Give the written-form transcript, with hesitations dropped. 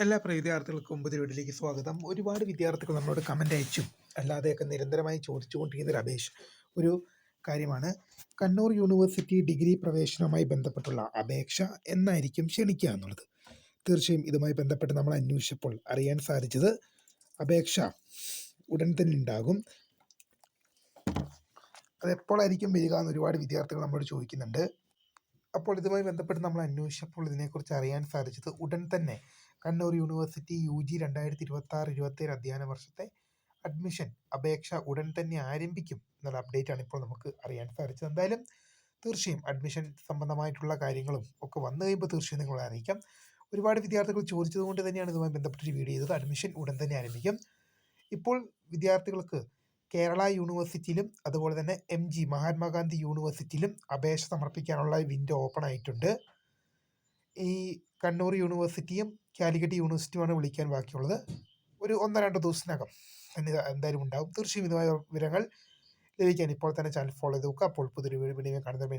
എല്ലാ പ്രിയ വിദ്യാർത്ഥികൾക്കും പുതിയ വീട്ടിലേക്ക് സ്വാഗതം. ഒരുപാട് വിദ്യാർത്ഥികൾ നമ്മളോട് കമൻ്റ് അയച്ചും അല്ലാതെയൊക്കെ നിരന്തരമായി ചോദിച്ചുകൊണ്ടിരിക്കുന്ന ഒരു കാര്യമാണ് കണ്ണൂർ യൂണിവേഴ്സിറ്റി ഡിഗ്രി പ്രവേശനവുമായി ബന്ധപ്പെട്ടുള്ള അപേക്ഷ എന്നായിരിക്കും ക്ഷണിക്കുക എന്നുള്ളത്. തീർച്ചയായും ഇതുമായി ബന്ധപ്പെട്ട് നമ്മൾ അന്വേഷിച്ചപ്പോൾ അറിയാൻ സാധിച്ചത് അപേക്ഷ ഉടൻ തന്നെ ഉണ്ടാകും. അതെപ്പോഴായിരിക്കും വരിക എന്ന് ഒരുപാട് വിദ്യാർത്ഥികൾ നമ്മളോട് ചോദിക്കുന്നുണ്ട്. അപ്പോൾ ഇതുമായി ബന്ധപ്പെട്ട് നമ്മൾ അന്വേഷിച്ചപ്പോൾ ഇതിനെക്കുറിച്ച് അറിയാൻ സാധിച്ചത് ഉടൻ തന്നെ കണ്ണൂർ യൂണിവേഴ്സിറ്റി UG 2026-27 അധ്യയന വർഷത്തെ അഡ്മിഷൻ അപേക്ഷ ഉടൻ തന്നെ ആരംഭിക്കും എന്നുള്ള അപ്ഡേറ്റ് ആണ് ഇപ്പോൾ നമുക്ക് അറിയാൻ സാധിച്ചത്. എന്തായാലും തീർച്ചയായും അഡ്മിഷൻ സംബന്ധമായിട്ടുള്ള കാര്യങ്ങളും ഒക്കെ വന്നു കഴിയുമ്പോൾ തീർച്ചയായും നിങ്ങളെ അറിയിക്കാം. ഒരുപാട് വിദ്യാർത്ഥികൾ ചോദിച്ചതുകൊണ്ട് തന്നെയാണ് ഇതുമായി ബന്ധപ്പെട്ടൊരു വീഡിയോ ചെയ്തത്. അഡ്മിഷൻ ഉടൻ തന്നെ ആരംഭിക്കും. ഇപ്പോൾ വിദ്യാർത്ഥികൾക്ക് കേരള യൂണിവേഴ്സിറ്റിയിലും അതുപോലെ തന്നെ MG മഹാത്മാഗാന്ധി യൂണിവേഴ്സിറ്റിയിലും അപേക്ഷ സമർപ്പിക്കാനുള്ള വിൻഡോ ഓപ്പൺ ആയിട്ടുണ്ട്. ഈ കണ്ണൂർ യൂണിവേഴ്സിറ്റിയും കാലിക്കറ്റ് യൂണിവേഴ്സിറ്റിയുമാണ് വിളിക്കാൻ ബാക്കിയുള്ളത്. ഒരു 1-2 ദിവസത്തിനകം തന്നെ എന്തായാലും ഉണ്ടാകും. തീർച്ചയായും ഇതുമായ വിവരങ്ങൾ ലഭിക്കാൻ ഇപ്പോൾ തന്നെ ചാനൽ ഫോളോ ചെയ്ത് നോക്കുക. അപ്പോൾ പുതിയൊരു വീഡിയോ കാണുന്നതിന്